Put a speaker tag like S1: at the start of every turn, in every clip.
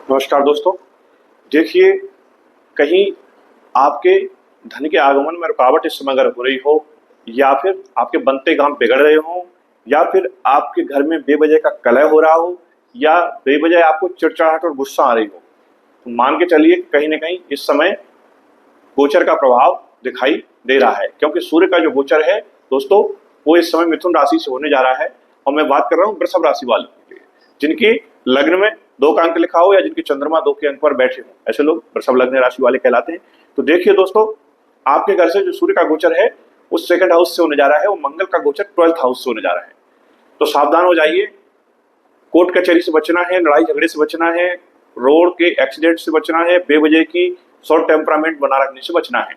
S1: नमस्कार दोस्तों। देखिए, कहीं आपके धन के आगमन में रुकावट इस समय अगर हो रही हो, या फिर आपके बनते काम बिगड़ रहे हो, या फिर आपके घर में बेवजह का कलह हो रहा हो, या बेवजह आपको चिड़चिड़ाहट और गुस्सा आ रही हो, तो मान के चलिए कि कहीं ना कहीं इस समय गोचर का प्रभाव दिखाई दे रहा है। क्योंकि सूर्य का जो गोचर है दोस्तों, वो इस समय मिथुन राशि से होने जा रहा है। और मैं बात कर रहा हूँ वृषभ राशि वालों के लिए, जिनकी लग्न में 2 का अंक लिखा हो या जिनकी चंद्रमा 2 के अंक पर बैठे हो, ऐसे लोग वृषभ लग्न राशि वाले कहलाते हैं। तो देखिए दोस्तों, आपके घर से जो सूर्य का गोचर है वो सेकंड हाउस से होने जा रहा है, वो मंगल का गोचर 12th हाउस से होने जा रहा है। तो सावधान हो जाइए, कोर्ट कचहरी से बचना है, लड़ाई झगड़े से बचना है, रोड के एक्सीडेंट से बचना है, बेवजह की शॉर्ट टेम्परामेंट बना रखने से बचना है।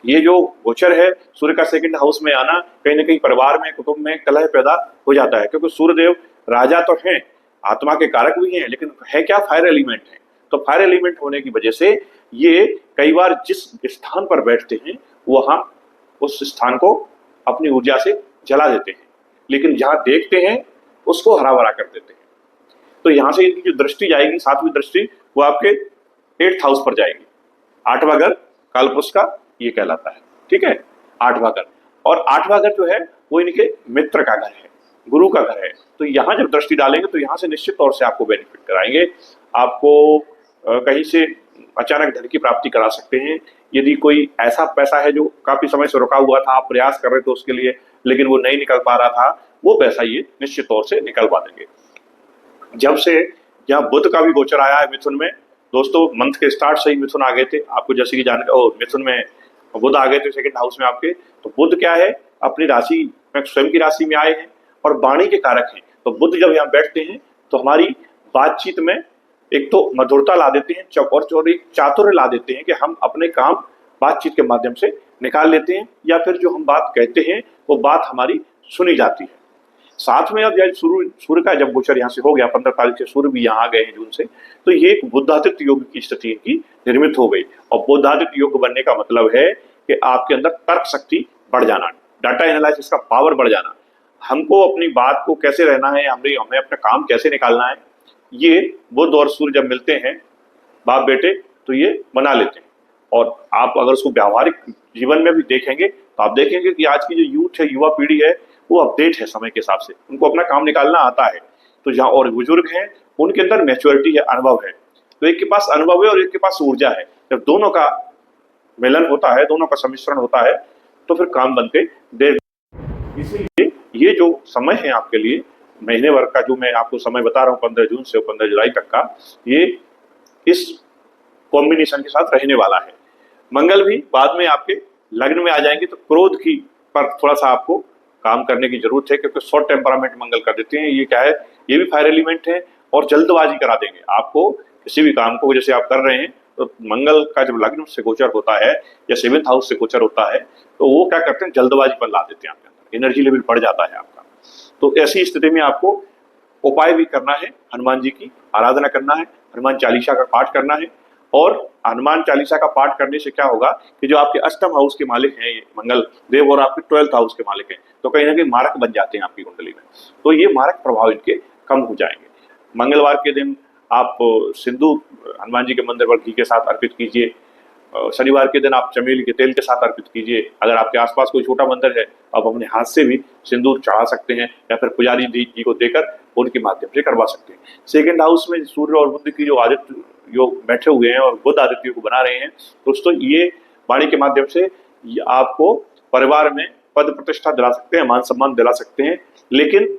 S1: ये जो गोचर है सूर्य का सेकंड हाउस में आना, कहीं ना कहीं परिवार में, कुटुंब में कलह पैदा हो जाता है। क्योंकि सूर्यदेव राजा तो हैं, आत्मा के कारक भी हैं, लेकिन है क्या, फायर एलिमेंट है। तो फायर एलिमेंट होने की वजह से ये कई बार जिस स्थान पर बैठते हैं वहां उस स्थान को अपनी ऊर्जा से जला देते हैं, लेकिन जहां देखते हैं उसको हरा भरा कर देते हैं। तो यहां से इनकी जो दृष्टि जाएगी, 7वीं दृष्टि, वो आपके 8th हाउस पर जाएगी। 8वां घर कालपुरुष का ये कहलाता है, ठीक है, 8वां घर। और 8वां घर जो है वो इनके मित्र का घर है, गुरु का घर है। तो यहाँ जब दृष्टि डालेंगे तो यहाँ से निश्चित तौर से आपको बेनिफिट कराएंगे। आपको कहीं से अचानक धन की प्राप्ति करा सकते हैं। यदि कोई ऐसा पैसा है जो काफी समय से रुका हुआ था, आप प्रयास कर रहे थे उसके लिए, लेकिन वो नहीं निकल पा रहा था, वो पैसा ये निश्चित तौर से निकलवा देंगे। जब से यहाँ बुध का भी गोचर आया है मिथुन में दोस्तों, मंथ के स्टार्ट से ही मिथुन आ गए थे, आपको जैसे कि जानकारी, मिथुन में बुध आ गए थे सेकंड हाउस में आपके। तो बुध क्या है, अपनी राशि में, स्वयं की राशि में आए हैं और वाणी के कारक हैं। तो बुध जब यहाँ बैठते हैं तो हमारी बातचीत में एक तो मधुरता ला देते हैं और एक चातुर्य ला देते हैं कि हम अपने काम बातचीत के माध्यम से निकाल लेते हैं, या फिर जो हम बात कहते हैं वो बात हमारी सुनी जाती है। साथ में अब सूर्य का जब गोचर यहाँ से हो गया, 15 तारीख से सूर्य भी यहाँ आ गए हैं जून से, तो ये एक बुद्धादित्य योग की स्थिति इनकी निर्मित हो गई। और बुद्धादित्य योग बनने का मतलब है कि आपके अंदर तर्क शक्ति बढ़ जाना, डाटा एनालिसिस का पावर बढ़ जाना, हमको अपनी बात को कैसे रहना है, हमें अपना काम कैसे निकालना है, ये बुध और सूर्य जब मिलते हैं बाप बेटे तो ये बना लेते हैं। और आप अगर उसको व्यावहारिक जीवन में भी देखेंगे तो आप देखेंगे कि आज की जो यूथ है, युवा पीढ़ी है, वो अपडेट है समय के हिसाब से, उनको अपना काम निकालना आता है। तो जहाँ और बुजुर्ग हैं उनके अंदर मैच्योरिटी है, अनुभव है। तो एक के पास अनुभव है और एक के पास ऊर्जा है। जब दोनों का मिलन होता है, दोनों का सम्मिश्रण होता है, तो फिर काम बनते देर। इसलिए ये जो समय है आपके लिए, महीने भर का जो मैं आपको समय बता रहा हूँ, 15 जून से 15 जुलाई तक का, ये इस कॉम्बिनेशन के साथ रहने वाला है। मंगल भी बाद में आपके लग्न में आ जाएंगे, तो क्रोध की पर थोड़ा सा आपको काम करने की जरूरत है, क्योंकि शॉर्ट टेम्परामेंट मंगल कर देते हैं। ये क्या है, ये भी फायर एलिमेंट है और जल्दबाजी करा देंगे आपको किसी भी काम को। जैसे आप कर रहे हैं तो मंगल का जब लग्न से गोचर होता है या 7th हाउस से गोचर होता है, तो वो क्या करते हैं, जल्दबाजी पर ला देते हैं आपके अंदर, एनर्जी लेवल बढ़ जाता है आपका। तो ऐसी स्थिति में आपको उपाय भी करना है, हनुमान जी की आराधना करना है, हनुमान चालीसा का पाठ करना है। और हनुमान चालीसा का पाठ करने से क्या होगा कि जो आपके अष्टम हाउस के मालिक हैं ये मंगल देव, और आपके 12th हाउस के मालिक हैं, तो कहीं ना कहीं मारक बन जाते हैं आपकी कुंडली में। तो ये मारक प्रभाव इनके कम हो जाएंगे। मंगलवार के दिन आप सिंदूर हनुमान जी के मंदिर पर घी के साथ अर्पित कीजिए। शनिवार के दिन आप चमेली के तेल के साथ अर्पित कीजिए। अगर आपके आसपास कोई छोटा मंदिर है, आप अपने हाथ से भी सिंदूर चढ़ा सकते हैं, या फिर पुजारी जी को देकर उनके माध्यम से करवा सकते हैं। सेकंड हाउस में सूर्य और बुध की जो आदित्य योग बैठे हुए हैं और बुध आदित्य को बना रहे हैं, दोस्तों ये वाणी के माध्यम से आपको परिवार में पद प्रतिष्ठा दिला सकते हैं, मान सम्मान दिला सकते हैं। लेकिन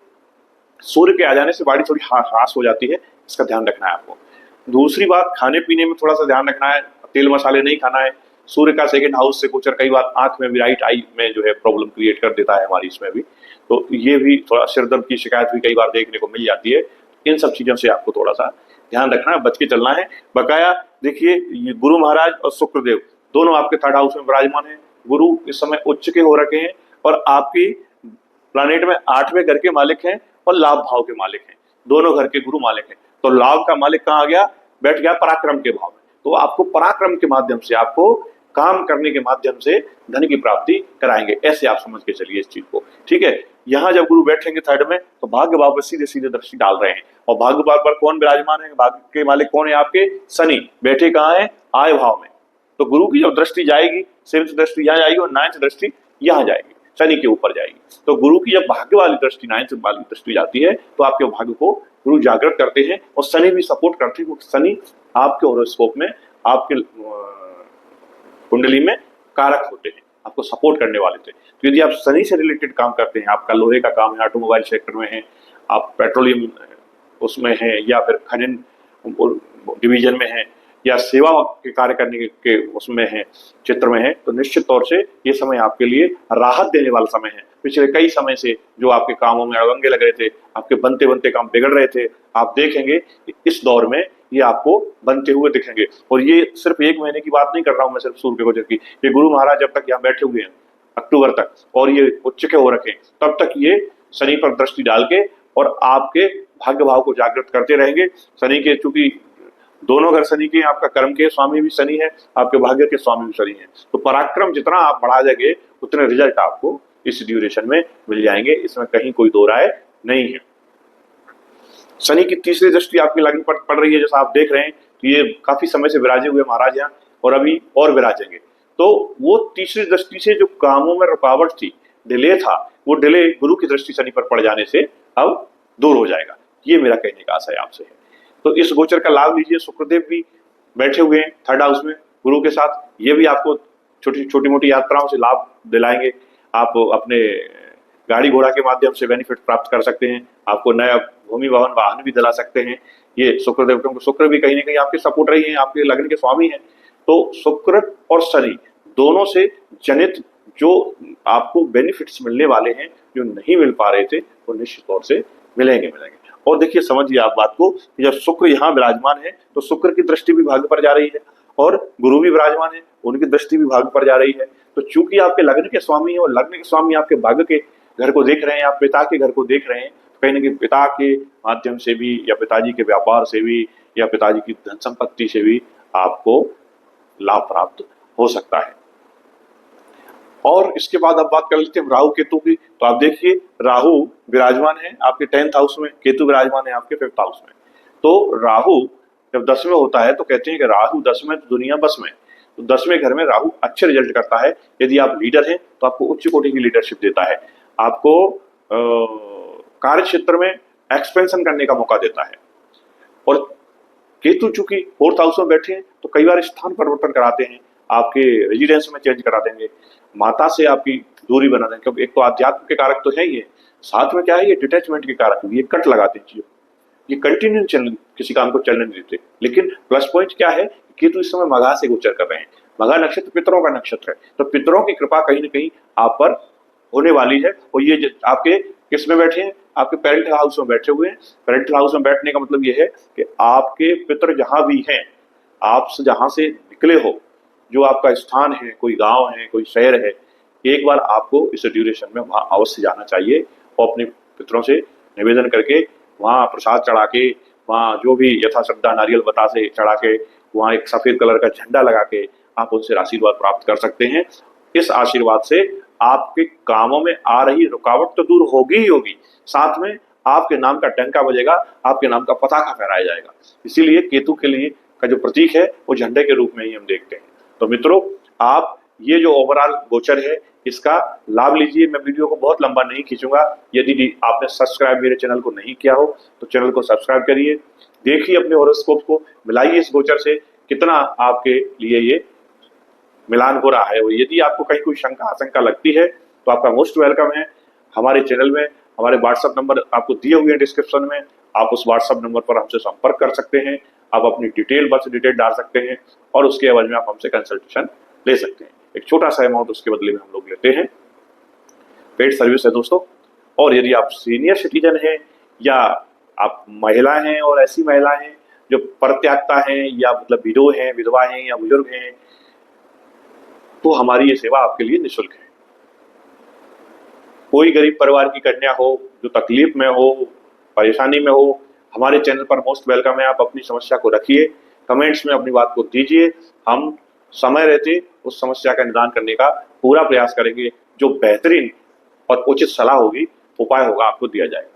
S1: सूर्य के आ जाने से वाणी थोड़ी ह्रास हो जाती है, इसका ध्यान रखना है आपको। दूसरी बात, खाने पीने में थोड़ा सा ध्यान रखना है, तेल मसाले नहीं खाना है। सूर्य का सेकंड हाउस से गोचर कई बार आंख में भी, राइट आई में जो है प्रॉब्लम क्रिएट कर देता है हमारी इसमें भी। तो ये भी थोड़ा सिर दर्द की शिकायत भी कई बार देखने को मिल जाती है। इन सब चीजों से आपको थोड़ा सा ध्यान रखना है, बच के चलना है। बकाया देखिए, गुरु महाराज और शुक्रदेव दोनों आपके 3rd हाउस में विराजमान है। गुरु इस समय उच्च के हो रखे हैं और आपकी प्लानेट में 8वें घर के मालिक हैं और लाभ भाव के मालिक हैं, दोनों घर के गुरु मालिक हैं। तो लाभ का मालिक कहाँ आ गया, बैठ गया पराक्रम के भाव में। तो आपको पराक्रम के माध्यम से, आपको काम करने के माध्यम से धन की प्राप्ति कराएंगे। ऐसे आप समझ के चलिए इस चीज को, ठीक है। यहाँ जब गुरु बैठेंगे थर्ड में तो भाग्य भाव पर सीधे सीधे दृष्टि डाल रहे हैं। और भाग्य भाव पर कौन विराजमान है, भाग्य के मालिक कौन है, आपके शनि बैठे कहाँ है, आय भाव में। तो गुरु की जब दृष्टि जाएगी, सेवंथ दृष्टि यहाँ जाएगी और नाइन्थ दृष्टि यहाँ जाएगी, शनि के ऊपर जाएगी। तो गुरु की जब भाग्य वाली दृष्टि, नाइन्थ वाली दृष्टि जाती है तो आपके भाग्य को गुरु जागृत करते हैं और शनि भी सपोर्ट करते हैं, क्योंकि शनि आपके हॉरोस्कोप में, आपके कुंडली में कारक होते हैं, आपको सपोर्ट करने वाले थे। तो यदि आप शनि से रिलेटेड काम करते हैं, आपका लोहे का काम है, ऑटोमोबाइल सेक्टर में है, आप पेट्रोलियम उसमें है, या फिर खनन डिवीजन में है, या सेवा के कार्य करने के उसमें है, चित्र में है, तो निश्चित तौर से ये समय आपके लिए राहत देने वाला समय है। पिछले कई समय से जो आपके कामों में अड़ंगे लग रहे थे, आपके बनते बनते काम बिगड़ रहे थे, आप देखेंगे इस दौर में ये आपको बनते हुए दिखेंगे। और ये सिर्फ एक महीने की बात नहीं कर रहा हूं मैं, सिर्फ सूर्य के गोचर की। ये गुरु महाराज जब तक यहाँ बैठे हुए हैं अक्टूबर तक, और ये उच्च के हो रखे हैं, तब तक ये शनि पर दृष्टि डाल के और आपके भाग्य भाव को जागृत करते रहेंगे। शनि के, चूंकि दोनों घर शनि के, आपका कर्म के स्वामी भी शनि है, आपके भाग्य के स्वामी भी शनि है। तो पराक्रम जितना आप बढ़ा जाएंगे उतने रिजल्ट आपको इस ड्यूरेशन में मिल जाएंगे, इसमें कहीं कोई दो राय नहीं है। शनि की तीसरी दृष्टि आपकी लग्न पर पड़ रही है, जैसा आप देख रहे हैं। तो ये काफी समय से विराजे हुए महाराज यहाँ, और अभी और विराजेंगे। तो वो तीसरी दृष्टि से जो कामों में रुकावट थी, डिले था, वो डिले गुरु की दृष्टि शनि पर पड़ जाने से अब दूर हो जाएगा। ये मेरा कहने का आशय आपसे है। तो इस गोचर का लाभ लीजिए। शुक्रदेव भी बैठे हुए हैं थर्ड हाउस में गुरु के साथ, ये भी आपको छोटी मोटी यात्राओं से लाभ दिलाएंगे। आप अपने गाड़ी घोड़ा के माध्यम से बेनिफिट प्राप्त कर सकते हैं, आपको नया भूमि भवन वाहन भी दिला सकते हैं। ये शुक्रदेव, क्योंकि शुक्र भी कहीं ना कहीं आपके सपोर्ट रही है, आपके लग्न के स्वामी हैं। तो शुक्र और शनि दोनों से जनित जो आपको बेनिफिट्स मिलने वाले हैं, जो नहीं मिल पा रहे थे, वो निश्चित तौर से मिलेंगे। और देखिए, समझिए आप बात को, जब शुक्र यहाँ विराजमान है तो शुक्र की दृष्टि भी भाग्य पर जा रही है, और गुरु भी विराजमान है, उनकी दृष्टि भी भाग्य पर जा रही है। तो चूंकि आपके लग्न के स्वामी है और लग्न के स्वामी आपके भाग्य के घर को देख रहे हैं, आप पिता के घर को देख रहे हैं, तो कहीं ना कहीं पिता के माध्यम से भी, या पिताजी के व्यापार से भी, या पिताजी की धन संपत्ति से भी आपको लाभ प्राप्त हो सकता है। और इसके बाद अब बात कर लेते हैं राहु केतु की। तो आप देखिए, राहु विराजमान है आपके 10th हाउस में, केतु विराजमान है आपके 5th हाउस में। तो राहु जब 10 में होता है तो कहते हैं कि राहु 10 में तो दुनिया बस में। तो 10वें घर में राहु अच्छे रिजल्ट करता है। यदि आप लीडर हैं तो आपको उच्च कोटि की लीडरशिप देता है, आपको कार्य क्षेत्र में एक्सपेंशन करने का मौका देता है। और केतु चूंकि 4th हाउस में बैठे हैं तो कई बार स्थान परिवर्तन कराते हैं, आपके रेजिडेंस में चेंज करा देंगे, माता से आपकी दूरी बना देंगे, क्योंकि एक तो आध्यात्म के कारक तो है ही है, साथ में क्या है, ये डिटैचमेंट के कारक, ये कट लगाते हैं चीजों, ये कंटिन्यू किसी काम को चलने नहीं देते। लेकिन प्लस पॉइंट क्या है, केतु इस समय मघा से गोचर कर रहे हैं। मघा नक्षत्र पितरों का नक्षत्र है, तो पितरों की कृपा कहीं ना कहीं आप पर होने वाली है। और ये आपके किस में बैठे हैं, आपके पेरेंटल हाउस में बैठे हुए हैं। पेरेंटल हाउस में बैठने का मतलब ये है कि आपके पितर जहां भी हैं, आप जहां से निकले हो, जो आपका स्थान है, कोई गांव है, कोई शहर है, एक बार आपको इस ड्यूरेशन में वहां अवश्य जाना चाहिए और अपने पितरों से निवेदन करके वहां प्रसाद चढ़ा के, वहां जो भी यथाश्रद्धा नारियल बतासे चढ़ा के, वहां एक सफेद कलर का झंडा लगा के आप उनसे आशीर्वाद प्राप्त कर सकते हैं। इस आशीर्वाद से आपके कामों में आ रही रुकावट तो दूर होगी ही होगी, साथ में आपके नाम का डंका बजेगा, आपके नाम का पताका फहराया जाएगा। इसीलिए केतु के लिए का जो प्रतीक है वो झंडे के रूप में ही हम देखते हैं। तो मित्रों, आप ये जो ओवरऑल गोचर है इसका लाभ लीजिए। मैं वीडियो को बहुत लंबा नहीं खींचूंगा। यदि आपने सब्सक्राइब मेरे चैनल को नहीं किया हो तो चैनल को सब्सक्राइब करिए, देखिए अपने हॉरोस्कोप को, मिलाइए इस गोचर से कितना आपके लिए ये मिलान हो रहा है। और यदि आपको कहीं कोई शंका आशंका लगती है तो आपका मोस्ट वेलकम है हमारे चैनल में। हमारे व्हाट्सएप नंबर आपको दिए हुए हैं डिस्क्रिप्शन में, आप उस व्हाट्सएप नंबर पर हमसे संपर्क कर सकते हैं। आप अपनी डिटेल, बस डिटेल डाल सकते हैं और उसके एवज में आप हमसे कंसल्टेशन ले सकते हैं। एक छोटा सा अमाउंट उसके बदले में हम लोग लेते हैं, पेड सर्विस है दोस्तों। और यदि आप सीनियर सिटीजन हैं या आप महिला हैं, और ऐसी महिलाएं हैं जो परित्यक्ता हैं या मतलब विडो हैं, विधवा हैं या बुजुर्ग हैं, तो हमारी ये सेवा आपके लिए निःशुल्क है। कोई गरीब परिवार की कन्या हो जो तकलीफ में हो, परेशानी में हो, हमारे चैनल पर मोस्ट वेलकम है। आप अपनी समस्या को रखिए, कमेंट्स में अपनी बात को दीजिए, हम समय रहते उस समस्या का निदान करने का पूरा प्रयास करेंगे। जो बेहतरीन और उचित सलाह होगी उपाय होगा आपको दिया जाएगा।